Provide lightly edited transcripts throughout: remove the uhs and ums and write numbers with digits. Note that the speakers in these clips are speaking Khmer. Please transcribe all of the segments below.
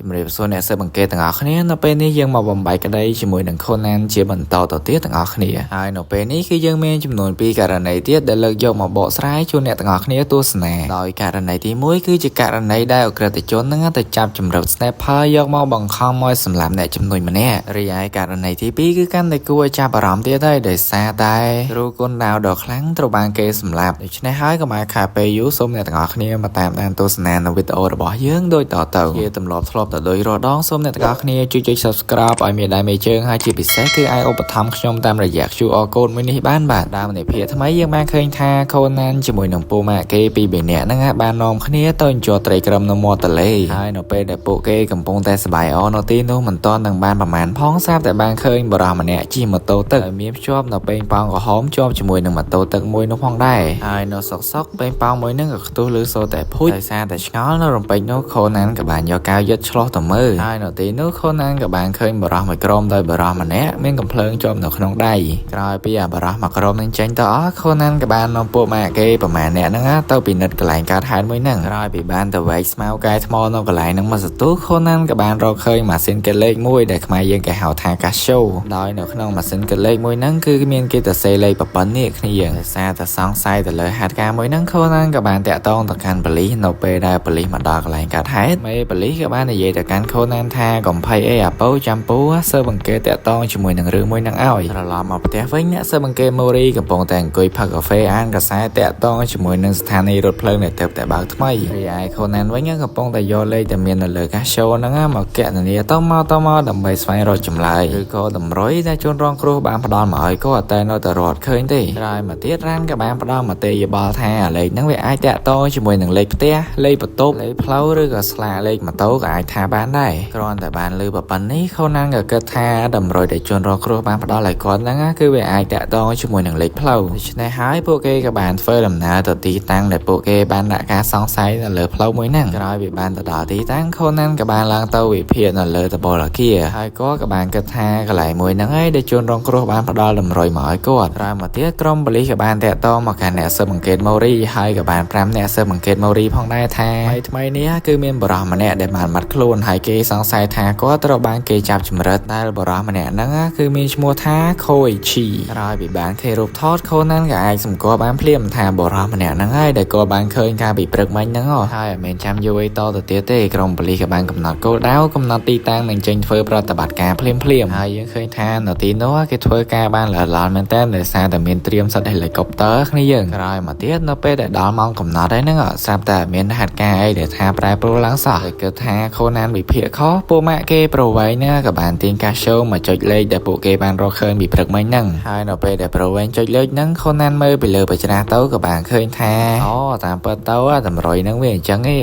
ជំរាបសួរអ្នកសិស្សបង្កេតទាំងអស់គ្នានៅពេលនេះយើងមកបំបែកក្តីជាមួយនឹងខូណានជាបន្តទៅទៀតទាំងអស់គ្នាហើយនៅពេលនេះគឺយើងមានចំនួន2ករណីទៀតដែលលើកយកមកបកស្រាយជូនអ្នកទាំងអស់គ្នាទស្សនាដោយករណីទី1គឺជាករណីដែលអក្រិតជននឹងទៅចាប់ចម្រិត Sniper យកមកបង្ខំឲ្យសម្លាប់អ្នកចំនួនម្នាក់រីឯករណីទី2គឺកាន់តែគួរឲ្យចាប់អារម្មណ៍ទៀតហើយដោយសារតែគ្រូគុណដាវដ៏ខ្លាំងត្រូវបានគេសម្លាប់ដូច្នេះហើយកុំឲ្យខាតពេលយូរសូមអ្នកទាំងអស់គ្នាមកតាមដានទស្សនានៅវីដេអូរបស់យើងដូចតទៅជាទម្លាប់ធ្លាប់ទៅដោយរាល់ដងសូមអ្នកទាំងអស់គ្នាជួយចុច Subscribe ឲ្យមានដៃមេជើងហើយជាពិសេសគឺអាចឧបត្ថម្ភខ្ញុំតាមរយៈ QR Code មួយនេះបានបាទតាមនីតិថ្មីយើងបានឃើញថាខូណានជាមួយនឹងពូម៉ាក់គេពីរនាក់ហ្នឹងបាននាំគ្នាទៅអញ្ជើញត្រីក្រឹមនៅមាត់ទន្លេហើយនៅពេលដែលពួកគេកំពុងតែសប្បាយអរនៅទីនោះមិនទាន់នឹងបានប្រមាណផងស្រាប់តែបានឃើញបរិសម្នាក់ជិះម៉ូតូទឹកហើយមានភ្ជាប់នៅពេញប៉ោងក្រហមជាប់ជាមួយនឹងម៉ូតូទឹកមួយនោះផងដែរហើយនៅសុកពេញប៉ោងមួយហ្នឹងក៏ខ្ទុះឬសូតែភួយដោយសារតែឆ្ងល់នៅរំពេចនោះខូណានក៏បានយកកៅយិតឆ្លោះទៅមើលហើយនៅទីនោះខូណានក៏បានឃើញបរិសមួយក្រុមដោយបរិសម្នាក់មានកំភ្លើងជាប់នៅក្នុងដៃក្រោយពីបរិសមួយក្រុមនឹងចេញទៅអស់ខូណានក៏បាននាំពួកម៉ាក់គេប្រមាណអ្នកហ្នឹងទៅពិនិត្យកន្លែងកើតហេតុមួយហ្នឹងក្រោយពីបានទៅវែកស្មៅកែថ្មនៅកន្លែងហ្នឹងមកសន្ទុះខូណានក៏បានរកឃើញម៉ាស៊ីនគិតលេខមួយដែលខ្មែរយើងគេហៅថាកាសូដោយនៅក្នុងម៉ាស៊ីនគិតលេខមួយហ្នឹងគឺមានគេទៅសេលេខប្រព័ន្ធនេះគ្នាដោយសារតែសង្ស័យទៅលើហេតុការណ៍មួយហ្នឹងខូណានក៏បានតាក់ទងទៅកាន់ប៉ូលីសនៅពេលដែលប៉ូលីសមកដល់កន្លែងកើតហេតុមេប៉ូលីសក៏បាននិយាយទៅកាន់ខូណានថាកុំភ័យអីអាពៅចាំពូសើបង្កេតតាក់ទងជាមួយនឹងរឿងមួយហ្នឹងឲ្យត្រឡប់មកផ្ទះវិញអ្នកសើបង្កេតម៉ូរីកំពុងតែអង្គុយផឹកកាហ្វេអានកសែតាក់ទងជាមួយនឹងស្ថានីយ៍រថភ្លើងដែលទើបតែបើកថ្មីរីឯខូណានវិញកំពុងតែយកលេខដែលមាននៅលើកាសូហ្នឹងមកកណនាទៅមកដើម្បីស្វែងរកចម្លើយឬក៏តម្រុយដែលជនរងគ្រោះបានផ្ដល់មកឲ្យគាត់តែនៅតែរត់ឃើញទេក្រោយមកទៀតរ៉ាន់ក៏បានផ្ដល់មតិយោបល់ថាលេខហ្នឹងវាអាចតាក់ទងជាមួយនឹងលេខផ្ទះលេខបន្ទប់លេខផ្លូវឬក៏ស្លាកលេខម៉ូតូក៏អាចថាបានដែរគ្រាន់តែបានលើប៉ុណ្ណេះខូណានក៏គិតថាតម្រុយដែលជនរងគ្រោះបានផ្ដល់ឲ្យគាត់ហ្នឹងគឺវាអាចតាក់ទងជាមួយនឹងលេខផ្លូវដូច្នេះហើយពួកគេក៏បានធ្វើដំណើរទៅទីតាំងដែលពួកគេបានដាក់ការសង្ស័យនៅលើផ្លូវមួយហ្នឹងក្រោយពីបានទៅដល់ទីតាំងខូណានក៏បានឡើងទៅវិភាគនៅលើតបលអគារហើយគាត់ក៏បានគិតថាកន្លែងមួយហ្នឹងឯងដែលជនរងគ្រោះបានផ្ដល់តម្រុយមកឲ្យគាត់ក្រោយមកទៀតក្រុមប៉ូលីសក៏បានតាក់ទងមកកាន់អ្នកស៊ើបអង្កេតម៉ូរីហើយក៏បានប្រាប់អ្នកស៊ើបអង្កេតម៉ូរីផងដែរថាថ្មីនេះគឺមានបរិសម្នាក់ដែលបានបាត់ខ្លួនហើយគេសង្ស័យថាគាត់ត្រូវបានគេចាប់ចម្រិតដែលបរិសម្នាក់ហ្នឹងគឺមានឈ្មោះថាខូអេឈីក្រោយពីបានគេរូបថតខូណានក៏អាចសម្គាល់បានភ្លាមថាបរិសម្នាក់ហ្នឹងហើយដែលគាត់បានឃើញកាលពីព្រឹកមិញហ្នឹងហើយមិនមែនចាំយូរអីតទៅទៀតទេក្រុមប៉ូលីសក៏បានកំណត់គោលដៅកំណត់ទីតាំងនិងចេញធ្វើប្រតិបត្តិការភ្លាមហើយយើងឃើញថានៅទីនោះគេធ្វើការបានល្អល្អមែនតើដោយសារតែមានត្រៀមសិតហេលីកុបទ័រគ្នាយើងក្រោយមកទៀតនៅពេលដែលដល់ម៉ោងកំណត់ហើយហ្នឹងស្រាប់តែមានហេតុការណ៍អីដែលថាប្រែប្រួលឡើងសោះគេគិតថាខូណានវិភាគខុសពួកម៉ាក់គេប្រវែងណាក៏បានទាញកាសូមកចុចលេខដែលពួកគេបានរកឃើញពីព្រឹកមិញហ្នឹងហើយនៅពេលដែលប្រវែងចុចលេខហ្នឹងខូណានមើលពីលើបច្រាស់ទៅក៏បានឃើញថាអូតាមពិតទៅតម្រុយហ្នឹងវាអញ្ចឹងឯង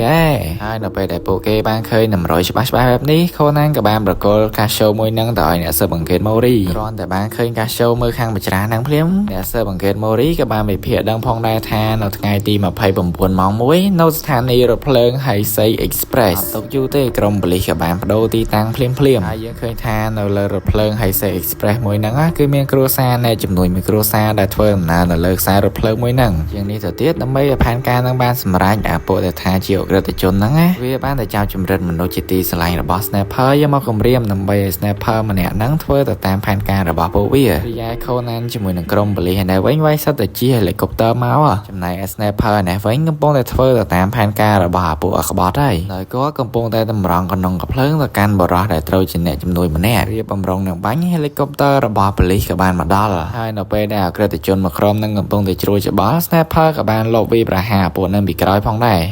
ហើយនៅពេលដែលពួកគេបានឃើញតម្រុយច្បាស់បែបនេះខូណានក៏បានប្រកល់កាសូមួយហ្នឹងទៅឲ្យអ្នកស៊ើបអង្កេតម៉ូរីគ្រាន់តែបានឃើញកាសូមើលខាងបច្រាស់ហ្នឹងភ្លាមអ្នកស៊ើបអង្កេតម៉ូរីក៏បានវិភាគដឹងផងដែរថានៅថ្ងៃទី29ម៉ោង1នៅស្ថានីយ៍រថភ្លើង Heisei Express អត់ទុកយូរទេក្រុមប៉ូលីសក៏បានបដូរទីតាំងភ្លាមហើយយើងឃើញថានៅលើរថភ្លើង Heisei Express មួយហ្នឹងគឺមានគ្រួសារអ្នកចំនួនមួយគ្រួសារដែលធ្វើដំណើរនៅលើខ្សែរថភ្លើងមួយហ្នឹងជាងនេះទៅទៀតដើម្បីឲ្យផែនការហ្នឹងបានសម្រេចអាពួកដែលថាជាអក្រិតជនហ្នឹងវាបានតែចាប់ចម្រិតមនុស្សជាទីស្រឡាញ់របស់ Sniper យកមកគំរាមដើម្បីឲ្យ Sniper ម្នាក់ហ្នឹងធ្វើទៅតាមផែនការរបស់ពួកវារីឯខូណានជាមួយនឹងក្រុមប៉ូលីសឯនេះវិញវាយសិតតែជិះហេលីកុបទ័រមកចំណែក Sniper នេះវិញកំពុងតែធ្វើទៅតាមផែនការរបស់អាពួកអក្បត់ហើយដោយគាត់កំពុងតែតម្រង់កណ្ដុងកាភ្លើងទៅកាន់បរិសដែលត្រូវជាអ្នកជំនួយម្នាក់រៀបបំរុងនឹងបាញ់ហេលីកុបទ័ររបស់ប៉ូលីសក៏បានមកដល់ហើយនៅពេលដែលអក្រិតជនមួយក្រុមនឹងកំពុងតែជ្រួលច្បល់ Sniper ក៏បានលបវាយប្រហារពួកនឹងពីក្រោយផងដែរ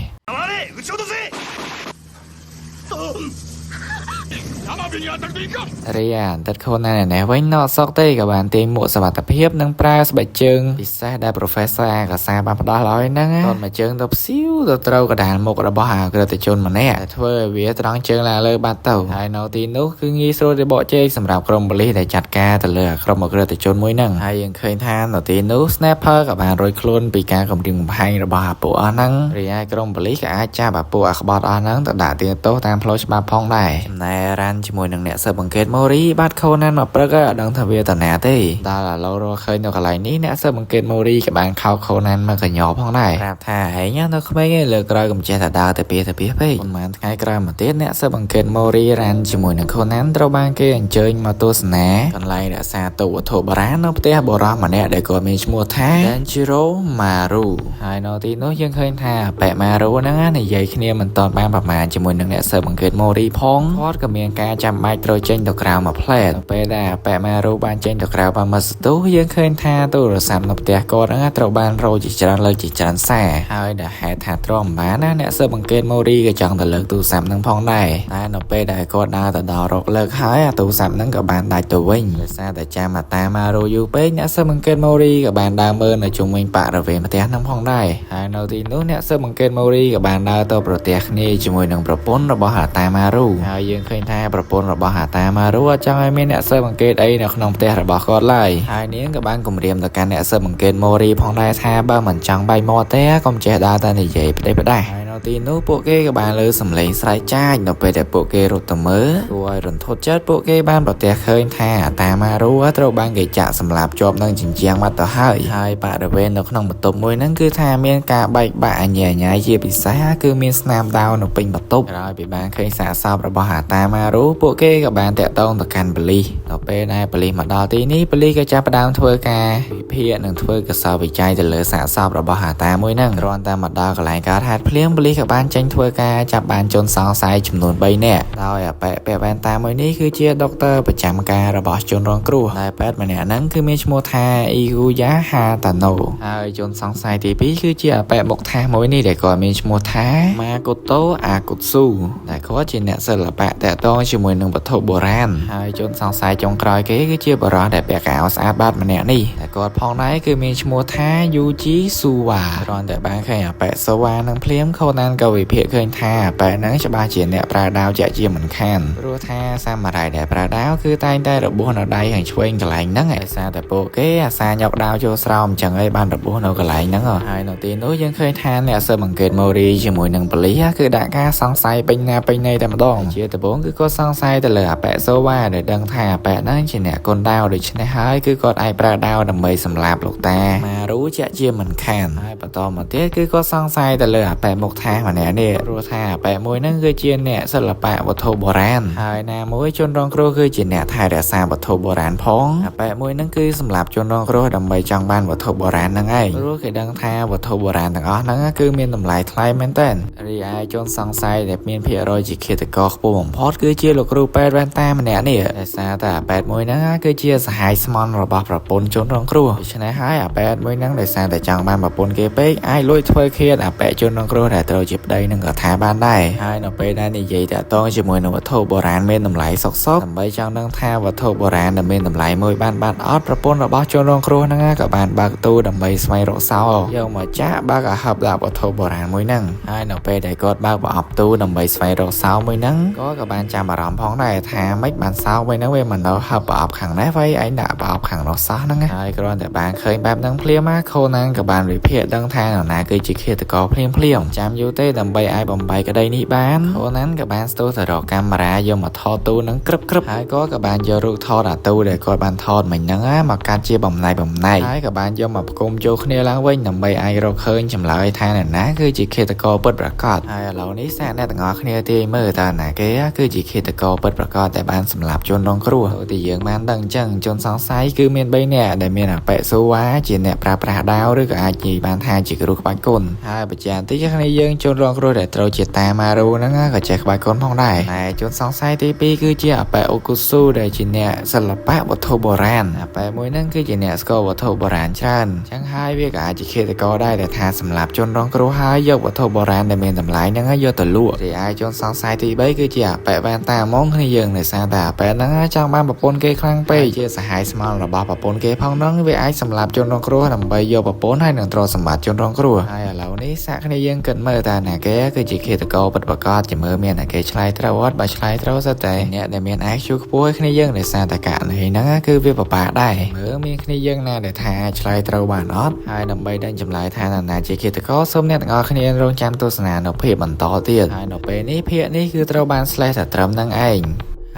រីឯតែខូណាននេះវិញនៅសក់ទេក៏បានទាញមួកសុវត្ថិភាពនិងប្រើស្បែកជើងពិសេសដែល Professor អាកាសាបានផ្ដល់ឲ្យហ្នឹងតមកជើងទៅផ្សៀវទៅត្រូវកណ្ដាលមុខរបស់អក្រិតជនម្នាក់ធ្វើឲ្យវាត្រង់ជើងឡើងលើបាត់ទៅហើយនៅទីនោះគឺងាយស្រួលទៅបកជែកសម្រាប់ក្រុមប៉ូលីសដែលចាត់ការទៅលើក្រុមអក្រិតជនមួយហ្នឹងហើយយើងឃើញថានៅទីនោះ Sniper ក៏បានរួចខ្លួនពីការគំរាមកំហែងរបស់អាពួកអស់ហ្នឹងរីឯក្រុមប៉ូលីសក៏អាចចាប់អាពួកអក្បត់អស់ហ្នឹងទៅដាក់ទាទោសតាមផ្លូវច្បាប់ផងដែរចំណែករ៉ាន់ ជាមួយនឹងអ្នកស៊ើបអង្កេតម៉ូរីបាទខូណានមកព្រឹកដឹងថាវាតាណាទេដល់ឥឡូវរកឃើញនៅកន្លែងនេះអ្នកស៊ើបអង្កេតម៉ូរីក៏បានខោខូណានមកកញ្ញោផងដែរប្រាប់ថាហែងនៅក្មេងឯងលើក្រោយកុំចេះតែដើរទៅពីពេកប៉ុន្មានថ្ងៃក្រោយមកទៀតអ្នកស៊ើបអង្កេតម៉ូរីរ៉ានជាមួយនឹងខូណានត្រូវបានគេអញ្ជើញមកទស្សនាកន្លែងរក្សាទុកវត្ថុបុរាណនៅផ្ទះបុរសម្នាក់ដែលគាត់មានឈ្មោះថា Denjiro Maru ហើយនៅទីនោះយើងឃើញថាប៉ែម៉ារូហ្នឹងនិយាយគ្នាមិនទាន់បានប្រមាណជាមួយនឹងអ្នកស៊ើបអង្កេតម៉ូរីផងគាត់ក៏មានការចាំបាច់ត្រូវចេញទៅក្រៅមួយផ្លែតពេលដែលប៉ែម៉ារូបានចេញទៅក្រៅបានមកស្ទុះយើងឃើញថាទូរស័ព្ទនៅផ្ទះគាត់ហ្នឹងត្រូវបានរោជាច្រើនលើកជាច្រើនសារហើយដែលហេតុថាទ្រាំបានណាអ្នកស៊ើបអង្កេតម៉ូរីក៏ចង់ទៅលើកទូរស័ព្ទហ្នឹងផងដែរតែនៅពេលដែលគាត់ដើរទៅដល់រកលើកហើយអាទូរស័ព្ទហ្នឹងក៏បានដាច់ទៅវិញដោយសារតែចាំតាម៉ារូយូរពេកអ្នកស៊ើបអង្កេតម៉ូរីក៏បានដើរមើលនៅជុំវិញបរិវេណផ្ទះហ្នឹងផងដែរហើយនៅទីនោះអ្នកស៊ើបអង្កេតម៉ូរីក៏បានដើរទៅប្រទះគ្នាជាមួយនឹងប្រពន្ធរបស់អាតាម៉ារូហើយយើងឃើញថាប្រពន្ធរបស់អាតាម៉ារូអត់ចង់ឲ្យមានអ្នកស៊ើបអង្កេតអីនៅក្នុងផ្ទះរបស់គាត់ឡើយហើយនាងក៏បានគម្រាមទៅកាន់អ្នកស៊ើបអង្កេតម៉ូរីផងដែរថាបើមិនចង់បាយមាត់ទេកុំចេះដើរតែនិយាយផ្ដេសផ្ដាស់ហើយនៅទីនោះពួកគេក៏បានលើសំឡេងស្រែកចាចនៅពេលដែលពួកគេរត់ទៅមើលគួរឲ្យរន្ធត់ចិត្តពួកគេបានប្រទះឃើញថាអាតាម៉ារូត្រូវបានគេចាក់សម្លាប់ជាប់នឹងជញ្ជាំងបាត់ទៅហើយបរិវេណនៅក្នុងបន្ទប់មួយហ្នឹងគឺថាមានការបែកបាក់អញ្ញាញ៉ាយជាពិសេសគឺមានស្នាមដាវនៅពេញបន្ទប់ក្រោយពីបានឃើញសាកសពរបស់អាតាម៉ារូពួកគេក៏បានតាក់ទងទៅកាន់ប៉ូលីសដល់ពេលដែលប៉ូលីសមកដល់ទីនេះប៉ូលីសក៏ចាប់ផ្ដើមធ្វើការវិភាគនិងធ្វើកសោវិច័យទៅលើសាកសពរបស់អាតាមួយហ្នឹងគ្រាន់តែមកដល់កន្លែងកើតហេតុភ្លាមប៉ូលីសក៏បានចេញធ្វើការចាប់បានជនសង្ស័យចំនួន3នាក់ដោយអាប៉ែពាក់វ៉ែនតាមួយនេះគឺជាដុកទ័រប្រចាំការរបស់ជនរងគ្រោះដែលប៉ែតម្នាក់ហ្នឹងគឺមានឈ្មោះថាអ៊ីគូយ៉ាហាតាណូហើយជនសង្ស័យទី2គឺជាអាប៉ែមុខថាសមួយនេះដែលគាត់មានឈ្មោះថាម៉ាកូតូអាកូស៊ូដែលគាត់ជាអ្នកសិល្បៈតាក់ទងជាមួយនឹងវត្ថុបុរាណហើយជនសង្ស័យចុងក្រោយគេគឺជាបរិសុទ្ធដែលពាក់កៅអៅស្អាតបាតម្នាក់នេះតែគាត់ផងដែរគឺមានឈ្មោះថាយូជីស៊ូវ៉ាគ្រាន់តែបានឃើញអាប៉ែស៊ូវ៉ានឹងភ្លាមខូណានក៏វិភាគឃើញថាអាប៉ែហ្នឹងច្បាស់ជាអ្នកប្រើដាវជាក់ជាមិនខានព្រោះថាសាមរ៉ៃដែលប្រើដាវគឺតែងតែរបួសនៅដៃខាងឆ្វេងកន្លែងហ្នឹងឯសារតែពួកគេអាសាយកដាវចូលស្រោមអញ្ចឹងឯងបានរបួសនៅកន្លែងហ្នឹងហើយនៅទីនោះយើងឃើញថាអ្នកស៊ើបអង្កេតម៉ូរីជាមួយនឹងប៉ូលីសគឺដាក់ការសង្ស័យពេញណាពេញណីតែម្ដងជាដំបូងគឺគាត់សង្ស័យទៅលើអាប៉ែសូវ៉ាដែលដឹងថាអាប៉ែហ្នឹងជាអ្នកគុនដាវដូច្នេះហើយគឺគាត់អាចប្រើដាវដើម្បីសម្លាប់លោកតាម៉ារូជាក់ជាមិនខានហើយបន្តមកទៀតគឺគាត់សង្ស័យទៅលើអាប៉ែមុខថាម្នាក់នេះព្រោះថាអាប៉ែមួយហ្នឹងគឺជាអ្នកសិល្បៈវត្ថុបុរាណហើយណាមួយជនរងគ្រោះគឺជាអ្នកថែរក្សាវត្ថុបុរាណផងអាប៉ែមួយហ្នឹងគឺសម្រាប់ជនរងគ្រោះដើម្បីចង់បានវត្ថុបុរាណហ្នឹងឯងព្រោះគេដឹងថាវត្ថុបុរាណទាំងអស់ហ្នឹងគឺមានតម្លៃថ្លៃមែនទែនរីឯជនសង្ស័យដែលមានភាគរយជាឃាតករខ្ពស់បំផុតគឺជាលោកគ្រូពេទ្យវ៉ែនតាម្នាក់នេះដោយសារតែអាប៉ែតមួយហ្នឹងគឺជាសហាយស្មន់របស់ប្រពន្ធជនរងគ្រោះដូច្នេះហើយអាប៉ែតមួយហ្នឹងដោយសារតែចង់បានប្រពន្ធគេពេកអាចលួចធ្វើឃាតអាប៉ែតជនរងគ្រោះដែលត្រូវជាប្តីនឹងក៏ថាបានដែរហើយនៅពេលដែលនិយាយតាក់ទងជាមួយនឹងវត្ថុបុរាណមានតម្លៃសុកដើម្បីចង់ដឹងថាវត្ថុបុរាណដែលមានតម្លៃមួយបានបាត់អត់ប្រពន្ធរបស់ជនរងគ្រោះហ្នឹងក៏បានបើកទូដើម្បីស្វែងរកសោយកមកចាក់បើកអាហឹបដាក់វត្ថុបុរាណមួយហ្នឹងហើយនៅពេលដែលគាត់បើកប្រអប់ទូដើម្បីស្វែងរកសោមួយហ្នឹងក៏បានចាំអារម្មណ៍ផងដែរថាមិនបានសោមួយហ្នឹងវាមិននៅហឹបប្រអប់ខាងនេះវ៉ៃឯងដាក់ប្រអប់ខាងនោះសោះហ្នឹងហើយគ្រាន់តែបានឃើញបែបហ្នឹងភ្លាមខូណានក៏បានវិភាគដឹងថានរណាគឺជាឃាតករភ្លាមចាំយូរទេដើម្បីឲ្យបំបីក្តីនេះបានខូណានក៏បានស្ទុះទៅរកកាមេរ៉ាយកមកថតទូហ្នឹងក្រឹបហើយក៏បានយករូបថតអាទូដែលគាត់បានថតមិញហ្នឹងមកកាត់ជាបំណែកហើយក៏បានយកមកផ្គុំចូលគ្នាឡើងវិញដើម្បីអាចរកឃើញចម្លើយថានរណាគឺជាឃាតករពិតប្រាកដហើយឥឡូវនេះសាកអ្នកទាំងអស់គ្នាទាយមើលតើណាគេគឺជាឃាតករពិតប្រាកដដែលបានសម្លាប់ជនរងគ្រោះដូចទីយើងបានដឹងអញ្ចឹងជនសង្ស័យគឺមាន3នាក់ដែលមានអាប៉ែស៊ូវ៉ាជាអ្នកប្រើប្រាស់ដាវឬក៏អាចនិយាយបានថាជាគ្រូក្បាច់គុនហើយបច្ចាបន្តិចគ្នាយើងជនរងគ្រោះដែលត្រូវជាតាម៉ារូហ្នឹងក៏ចេះក្បាច់គុនផងដែរតែជនសង្ស័យទី2គឺជាអាប៉ែអូគូស៊ូដែលជាអ្នកសិល្បៈវត្ថុបុរាណអាប៉ែមួយហ្នឹងគឺជាអ្នកស្គាល់វត្ថុបុរាណច្រើនអញ្ចឹងហើយវាក៏អាចជាឃាតករដែរដែលថាសម្លាប់ជនរងគ្រោះហើយយកវត្ថុបុរាណដែលមានតម្លៃហ្នឹងយកទៅលក់រីឯជនសង្ស័យទី3គឺជាអាប៉ែវ៉ែនតាហ្មងគ្នាយើងដោយសារតែអាប៉ែហ្នឹងចង់បានប្រពន្ធគេខ្លាំងពេកជាសហាយស្មោលរបស់ប្រពន្ធគេផងហ្នឹងវាអាចសម្លាប់ជនរងគ្រោះដើម្បីយកប្រពន្ធហើយនឹងទ្រព្យសម្បត្តិជនរងគ្រោះហើយឥឡូវនេះសាកគ្នាយើងគិតមើលតើណាគេគឺជាឃាតករពិតប្រាកដជាមើលមានតែគេឆ្លើយត្រូវអត់បើឆ្លើយត្រូវសិតតែអ្នកដែលមាន IQ ខ្ពស់គ្នាយើងដោយសារតែករណីហ្នឹងគឺវាពិបាកដែរមើលមានគ្នាយើងណាដែលថាឆ្លើយត្រូវបានអត់ហើយដើម្បីដឹងចម្លើយថានរណាជាឃាតករសូមអ្នកទាំងអស់គ្នារងចាំទស្សនានៅភាពបន្តទៀតហើយនៅពេលនេះភាគនេះគឺត្រូវបាន slash តែត្រឹមហ្នឹងឯង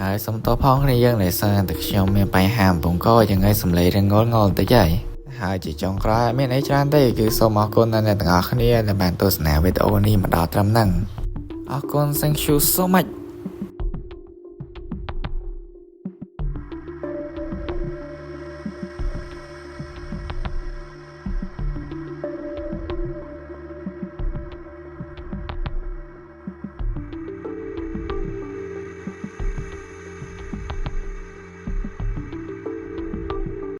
ហើយសុំតបផងគ្នាយើងដែលសារតែខ្ញុំមានបញ្ហាបំកយ៉ាងไงសំឡេងរងល់តិចហើយជាចុងក្រោយមានអីច្រើនទេគឺសូមអរគុណដល់អ្នកទាំងអស់គ្នាដែលបានទស្សនាវីដេអូនេះមកដល់ត្រឹមហ្នឹងអរគុណ thank you so much